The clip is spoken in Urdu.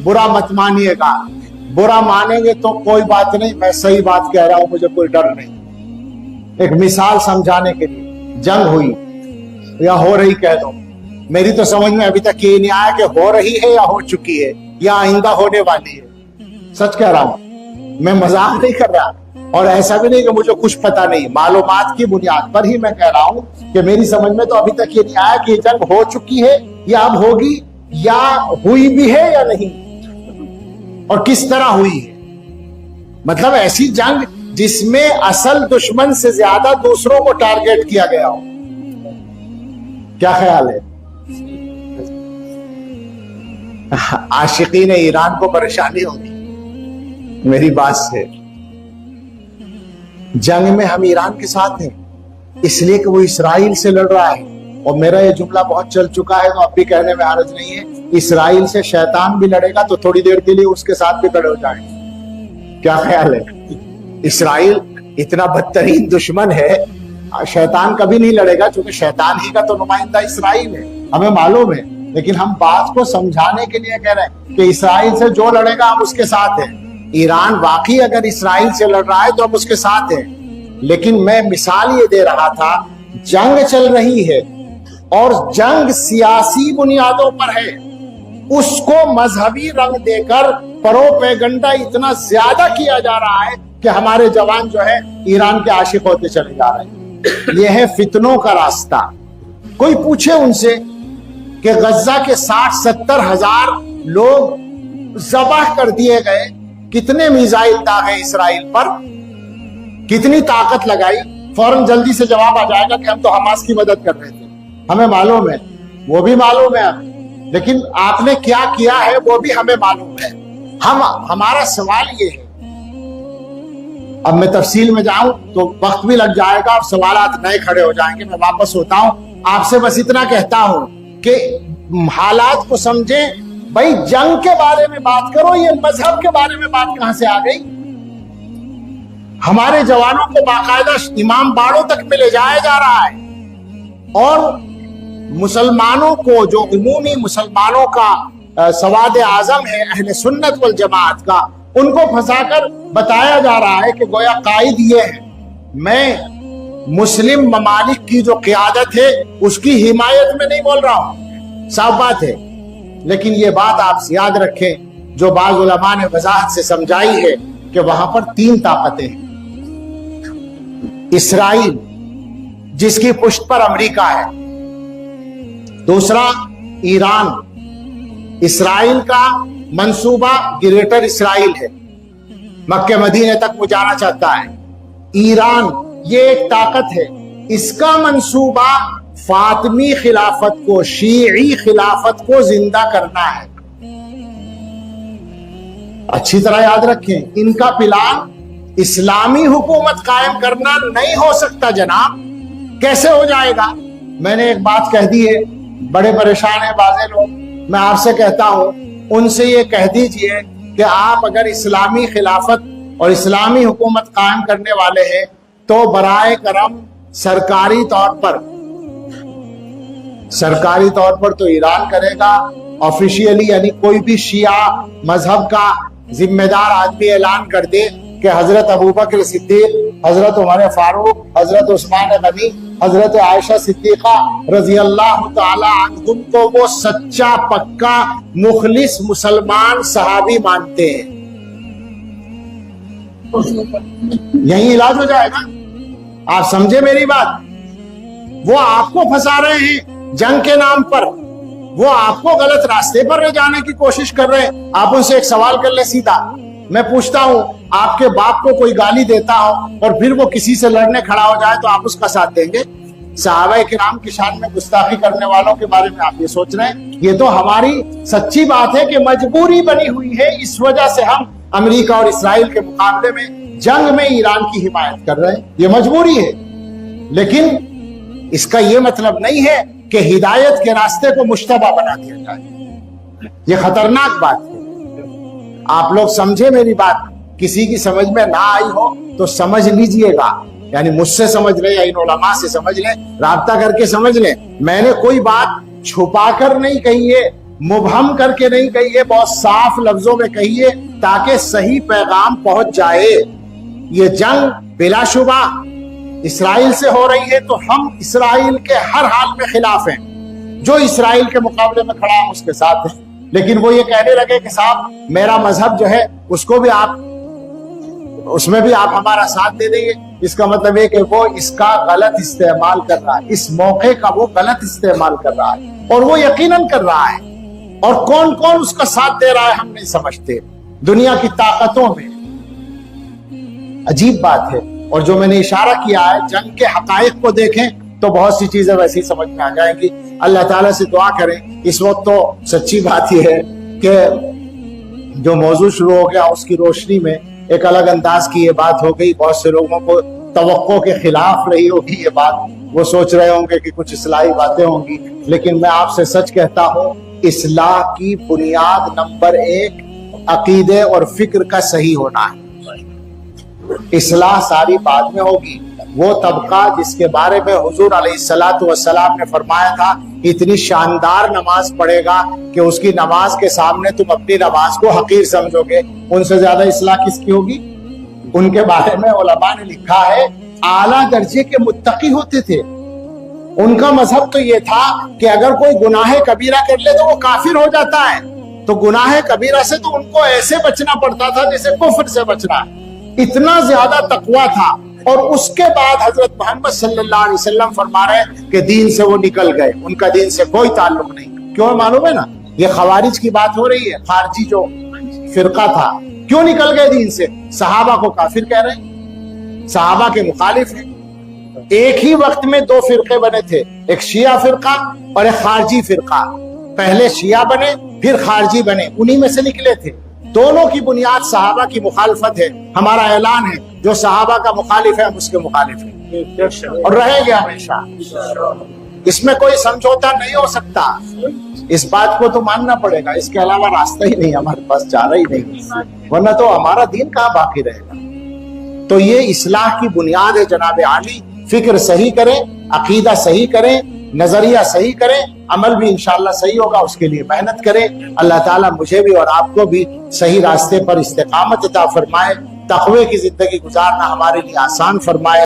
برا مت مانیے گا. برا مانیں گے تو کوئی بات نہیں, میں صحیح بات کہہ رہا ہوں, مجھے کوئی ڈر نہیں. ایک مثال سمجھانے کے لیے, جنگ ہوئی یا ہو رہی کہہ دو, میری تو سمجھ میں ابھی تک یہ نہیں آیا کہ ہو رہی ہے یا ہو چکی ہے یا آئندہ ہونے والی ہے. سچ کہہ رہا ہوں, میں مذاق نہیں کر رہا, اور ایسا بھی نہیں کہ مجھے کچھ پتا نہیں. معلومات کی بنیاد پر ہی میں کہہ رہا ہوں کہ میری سمجھ میں تو ابھی تک یہ نہیں آیا کہ یہ جنگ ہو چکی ہے یا اب ہوگی یا ہوئی بھی ہے یا نہیں, اور کس طرح ہوئی ہے. مطلب ایسی جنگ جس میں اصل دشمن سے زیادہ دوسروں کو ٹارگیٹ کیا گیا ہو. کیا خیال ہے؟ عاشقین ایران کو پریشانی ہوگی میری بات سے. جنگ میں ہم ایران کے ساتھ ہیں اس لیے کہ وہ اسرائیل سے لڑ رہا ہے, اور میرا یہ جملہ بہت چل چکا ہے تو اب بھی کہنے میں حرج نہیں ہے. اسرائیل سے شیطان بھی لڑے گا تو تھوڑی دیر کے لیے اس کے ساتھ بھی کھڑے ہو جائیں. کیا خیال ہے؟ اسرائیل اتنا بدترین دشمن ہے, شیطان کبھی نہیں لڑے گا, چونکہ شیطان ہی کا تو نمائندہ اسرائیل ہے, ہمیں معلوم ہے. لیکن ہم بات کو سمجھانے کے لیے کہہ رہے ہیں کہ اسرائیل سے جو لڑے گا ہم اس کے ساتھ ہیں. ایران واقعی اگر اسرائیل سے لڑ رہا ہے تو ہم اس کے ساتھ ہیں. لیکن میں مثال یہ دے رہا تھا, جنگ چل رہی ہے اور جنگ سیاسی بنیادوں پر ہے, اس کو مذہبی رنگ دے کر پروپیگنڈا اتنا زیادہ کیا جا رہا ہے کہ ہمارے جوان جو ہے ایران کے عاشق ہوتے چلے جا رہے ہیں. یہ ہے فتنوں کا راستہ. کوئی پوچھے ان سے کہ غزہ کے 60-70 ہزار لوگ ذبح کر دیے گئے, کتنے میزائل داغے اسرائیل پر, کتنی طاقت لگائی, فوراً جلدی سے جواب آ جائے گا کہ ہم تو حماس کی مدد کر رہے تھے. ہمیں معلوم ہے, وہ بھی معلوم ہے, لیکن آپ نے کیا کیا ہے وہ بھی ہمیں معلوم ہے. ہمارا سوال یہ ہے, اب میں تفصیل میں جاؤں تو وقت بھی لگ جائے گا اور سوالات نئے کھڑے ہو جائیں گے. میں واپس ہوتا ہوں, آپ سے بس اتنا کہتا ہوں کہ حالات کو سمجھیں. بھائی جنگ کے بارے میں بات کرو, یہ مذہب کے بارے میں بات کہاں سے آ گئی؟ ہمارے جوانوں کو باقاعدہ امام باڑوں تک میں لے جایا جا رہا ہے, اور مسلمانوں کو, جو عمومی مسلمانوں کا سواد اعظم ہے اہل سنت والجماعت کا, ان کو پھنسا کر بتایا جا رہا ہے کہ گویا قائد یہ ہے. میں مسلم ممالک کی جو قیادت ہے اس کی حمایت میں نہیں بول رہا ہوں, صاف بات ہے. لیکن یہ بات آپ سے یاد رکھیں جو بعض علماء نے وضاحت سے سمجھائی ہے کہ وہاں پر 3 طاقتیں ہیں. اسرائیل جس کی پشت پر امریکہ ہے, دوسرا ایران, اسرائیل کا منصوبہ گریٹر اسرائیل ہے, مکہ مدینے تک وہ جانا چاہتا ہے. ایران یہ ایک طاقت ہے, اس کا منصوبہ فاطمی خلافت کو, شیعی خلافت کو زندہ کرنا ہے. اچھی طرح یاد رکھیں, ان کا پلان اسلامی حکومت قائم کرنا نہیں ہو سکتا جناب. کیسے ہو جائے گا؟ میں نے ایک بات کہہ دی ہے, بڑے پریشان ہیں بعض لوگ. میں آپ سے کہتا ہوں, ان سے یہ کہہ دیجئے کہ آپ اگر اسلامی خلافت اور اسلامی حکومت قائم کرنے والے ہیں تو برائے کرم سرکاری طور پر تو ایران کرے گا آفیشیلی, یعنی کوئی بھی شیعہ مذہب کا ذمہ دار آدمی اعلان کر دے کہ حضرت ابوبکر صدیق, حضرت عمر فاروق, حضرت عثمان غنی, حضرت عائشہ صدیقہ رضی اللہ تعالی عنہم کو وہ سچا پکا مخلص مسلمان صحابی مانتے ہیں, یہی علاج ہو جائے گا. آپ سمجھے میری بات؟ وہ آپ کو پھنسا رہے ہیں جنگ کے نام پر, وہ آپ کو غلط راستے پر لے جانے کی کوشش کر رہے ہیں. آپ ان سے ایک سوال کر لیں سیدھا. میں پوچھتا ہوں, آپ کے باپ کو کوئی گالی دیتا ہو اور پھر وہ کسی سے لڑنے کھڑا ہو جائے تو آپ اس کا ساتھ دیں گے؟ صحابہ کرام کی شان میں گستاخی کرنے والوں کے بارے میں آپ یہ سوچ رہے ہیں؟ یہ تو ہماری سچی بات ہے کہ مجبوری بنی ہوئی ہے, اس وجہ سے ہم امریکہ اور اسرائیل کے مقابلے میں جنگ میں ایران کی حمایت کر رہے ہیں. یہ مجبوری ہے, لیکن اس کا یہ مطلب نہیں ہے کہ ہدایت کے راستے کو مشتبہ بنا دیا جائے. یہ خطرناک بات ہے. آپ لوگ سمجھے میری بات, کسی کی سمجھ میں نہ آئی ہو تو سمجھ لیجئے گا, یعنی مجھ سے سمجھ لیں یا ان علماء سے سمجھ لیں, رابطہ کر کے سمجھ لیں. میں نے کوئی بات چھپا کر نہیں کہی ہے, مبہم کر کے نہیں کہیے، بہت صاف لفظوں میں کہیے تاکہ صحیح پیغام پہنچ جائے۔ یہ جنگ بلا شبہ اسرائیل سے ہو رہی ہے تو ہم اسرائیل کے ہر حال میں خلاف ہیں، جو اسرائیل کے مقابلے میں کھڑا ہے اس کے ساتھ ہیں، لیکن وہ یہ کہنے لگے کہ صاحب میرا مذہب جو ہے اس کو بھی اس میں بھی آپ ہمارا ساتھ دے دیں گے، اس کا مطلب ہے کہ وہ اس کا غلط استعمال کر رہا ہے، اس موقع کا وہ غلط استعمال کر رہا ہے، اور وہ یقیناً کر رہا ہے، اور کون کون اس کا ساتھ دے رہا ہے ہم نہیں سمجھتے۔ دنیا کی طاقتوں میں عجیب بات ہے، اور جو میں نے اشارہ کیا ہے جنگ کے حقائق کو دیکھیں تو بہت سی چیزیں ویسے ہی سمجھ میں آ جائیں گی۔ اللہ تعالیٰ سے دعا کریں۔ اس وقت تو سچی بات یہ ہے کہ جو موضوع شروع ہو گیا اس کی روشنی میں ایک الگ انداز کی یہ بات ہو گئی، بہت سے لوگوں کو توقع کے خلاف رہی ہوگی یہ بات، وہ سوچ رہے ہوں گے کہ کچھ اصلاحی باتیں ہوں گی، لیکن میں آپ سے سچ کہتا ہوں اصلاح کی بنیاد نمبر 1 عقیدے اور فکر کا صحیح ہونا ہے۔ اصلاح ساری بعد میں ہوگی۔ وہ طبقہ جس کے بارے میں حضور علیہ السلام نے فرمایا تھا اتنی شاندار نماز پڑھے گا کہ اس کی نماز کے سامنے تم اپنی نماز کو حقیر سمجھو گے، ان سے زیادہ اصلاح کس کی ہوگی؟ ان کے بارے میں علماء نے لکھا ہے اعلیٰ درجے کے متقی ہوتے تھے۔ ان کا مذہب تو یہ تھا کہ اگر کوئی گناہ کبیرہ کر لے تو وہ کافر ہو جاتا ہے، تو گناہ کبیرہ سے تو ان کو ایسے بچنا پڑتا تھا جیسے کفر سے بچنا، اتنا زیادہ تقویٰ تھا۔ اور اس کے بعد حضرت محمد صلی اللہ علیہ وسلم فرما رہے ہیں کہ دین سے وہ نکل گئے، ان کا دین سے کوئی تعلق نہیں۔ کیوں معلوم ہے نا؟ یہ خوارج کی بات ہو رہی ہے، خارجی جو فرقہ تھا کیوں نکل گئے دین سے؟ صحابہ کو کافر کہہ رہے ہیں، صحابہ کے مخالف ہیں۔ ایک ہی وقت میں 2 فرقے بنے تھے، ایک شیعہ فرقہ اور ایک خارجی فرقہ۔ پہلے شیعہ بنے پھر خارجی بنے، انہی میں سے نکلے تھے۔ دونوں کی بنیاد صحابہ کی مخالفت ہے۔ ہمارا اعلان ہے جو صحابہ کا مخالف ہے ہم اس کے مخالف ہیں اور رہیں گے ہمیشہ، اس میں کوئی سمجھوتا نہیں ہو سکتا۔ اس بات کو تو ماننا پڑے گا، اس کے علاوہ راستہ ہی نہیں ہمارے پاس، چارہ ہی نہیں، ورنہ تو ہمارا دین کہاں باقی رہے گا۔ تو یہ اصلاح کی بنیاد ہے جناب عالی۔ فکر صحیح کریں، عقیدہ صحیح کریں، نظریہ صحیح کریں، عمل بھی انشاءاللہ صحیح ہوگا، اس کے لیے محنت کریں۔ اللہ تعالیٰ مجھے بھی اور آپ کو بھی صحیح راستے پر استقامت عطا فرمائے، تقوی کی زندگی گزارنا ہمارے لیے آسان فرمائے۔